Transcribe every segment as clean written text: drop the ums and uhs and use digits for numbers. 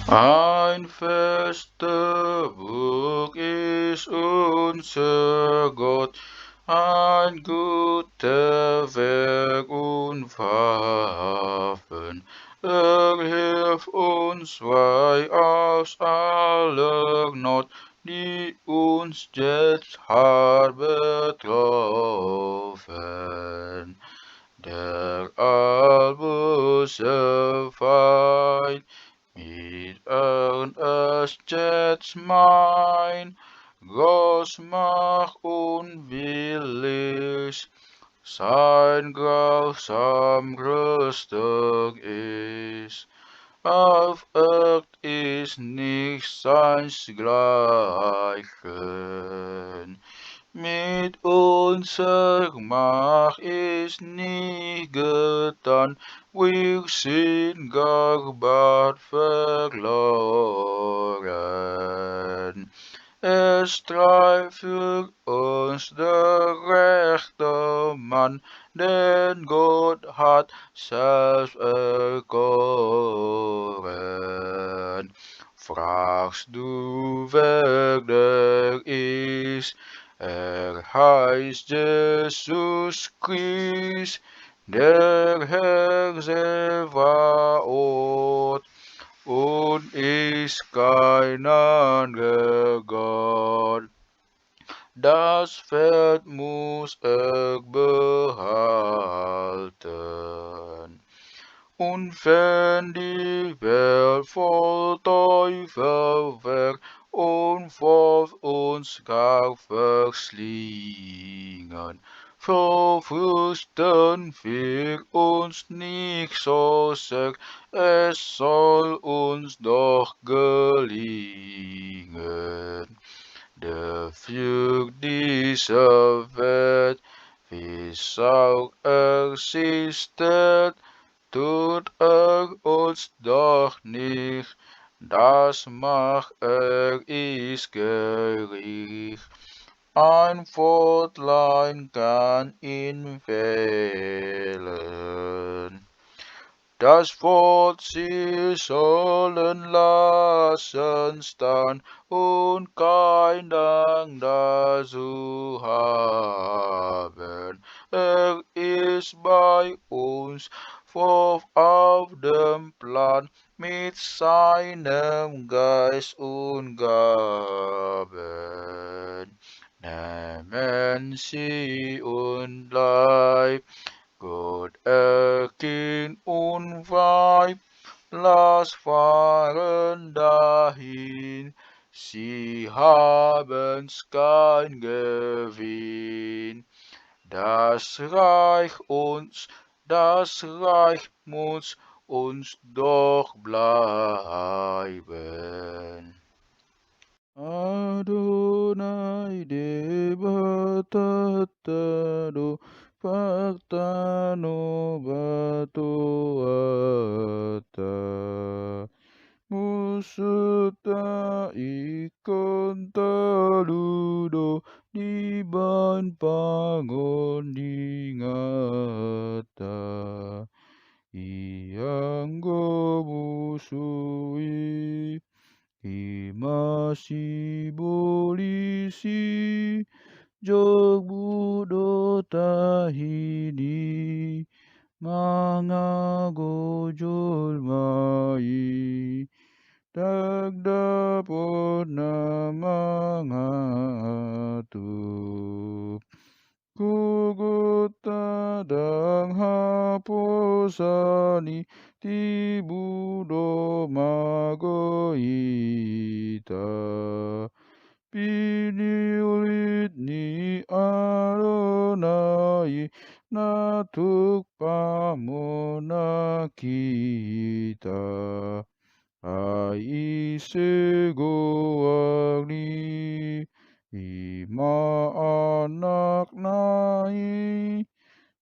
Ein fester Burg ist unser Gott, ein guter Werk und Waffen. Hilft uns frei aus aller Not, die uns jetzt hart betroffen. Der allböse Feind mit ist jetzt mein, Großmacht unwillig, sein grausam Rüstung ist. Auf Erd ist nichts seinesgleichen. Mit unserer Macht ist nie getan, wir sind gar bald verloren. Es streift für uns der rechte Mann, den Gott hat selbst erkoren. Fragst du, wer der ist? Heißt Jesus Christ, der Herr Sebaoth, und ist kein anderer Gott. Das Pferd muss er behalten. Und wenn die Welt voll Teufelwerk und vor uns gar verschlingen, verfürchten wir uns nicht so sehr, es soll uns doch gelingen. Der für diese Welt, wie auch existiert, tut uns doch nicht, das macht ist Gericht. Ein Wortlein kann ihn wählen. Das Wort sie sollen lassen stand und kein Dank dazu haben. Ist bei uns vor auf dem Plan mit seinem Geist und Gaben. Nehmen sie und Leib, Gott Kind und Weib, lass fahren dahin, sie haben's kein Gewinn. Das Reich muss uns doch bleiben. Adonai debatataru Paktano batuata Musuta ikon taludo di ban pangon ingata Iyang musui Imasi bolisi jogbudo tahini mga gojol mai dagdapot na mga tup Kugutadang haposani tibudo magoita Piniulit ni Adonai natukpamo nakita Ai seguagni Ima anak nai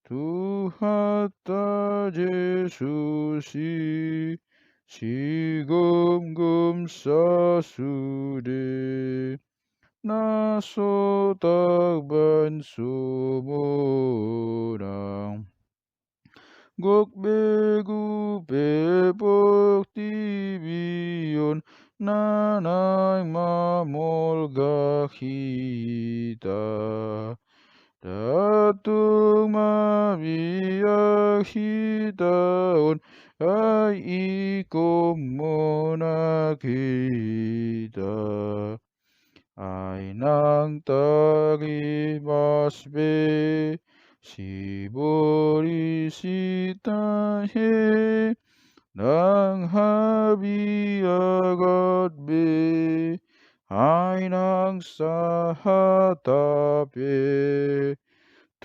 Tuhata Jesusi Sigum sasude Nasotagban sumurang Gok begu pepok tibiyon ay ikaw muna kita. Ay nang tarimasbe, sibori sitahe, nang habi agad be, ay nang sahatape,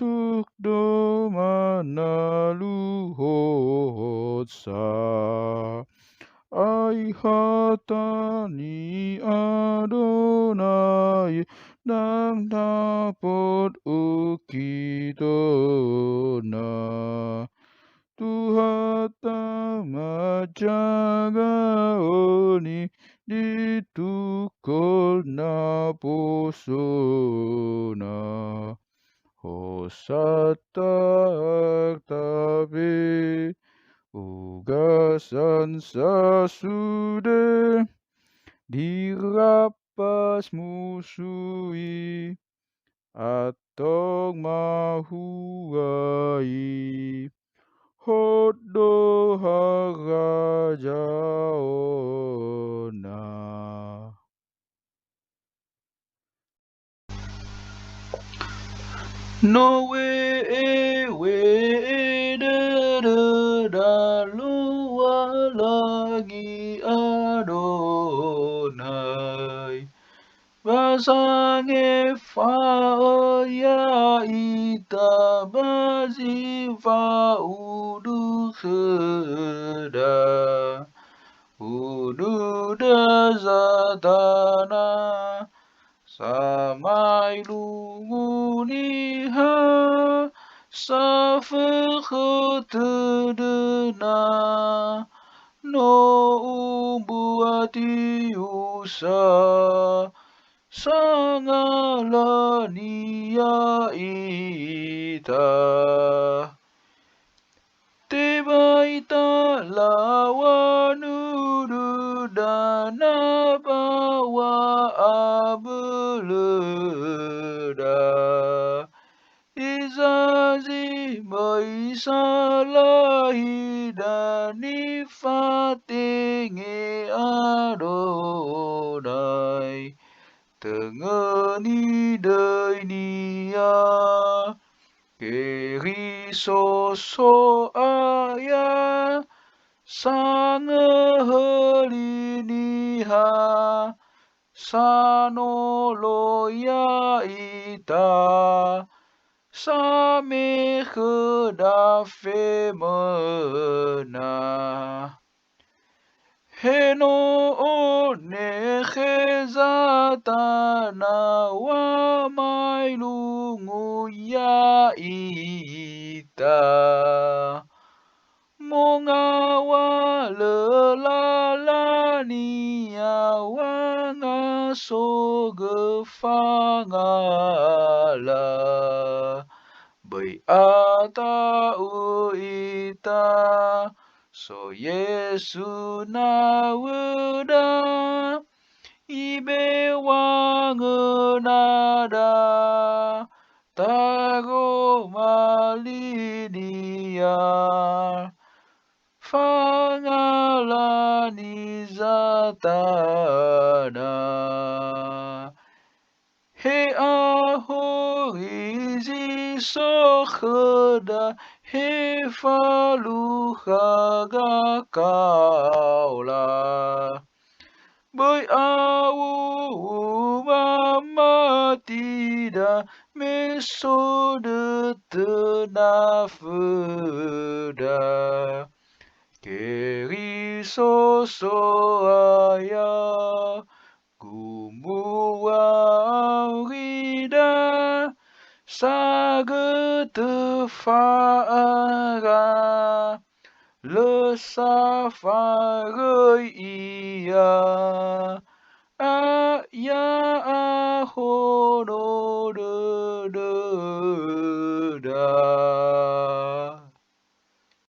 tukdo manaluhod sa ay hata ni Adonai nang dapat ukito na Tuhan majaga oni ditukul na puso na Hosata tabi ugasan sa sude dirapas musui atong mahuai hodo harajaona. No way, way, da lua lagi Adonai. Basange fa ya ita bazi fa udu kheda. Udu da zatana. Samai lunguniha sa vergetedena no ubuati usa sangalania ita Tiba ita lawanudu dana bawa abeleda Izazi maisalahi dani fatinge Adonai Tengeni dainia Kerisoso aya sangeheliniha sanoloya ita same kedafe mena Heno one khezatana wa mailungu ya ita Monga wa lelalani ya wa ngaso gefangala Bởi ata uita So Yesu na wuda ibe wangenada tago malinia fangalani zatana He ahorizi sokhda he faluhaga kaula Bởi au mamatida meso de tenafuda Keri soaya Gumuawida sagetefara le safare ia ya ahono de da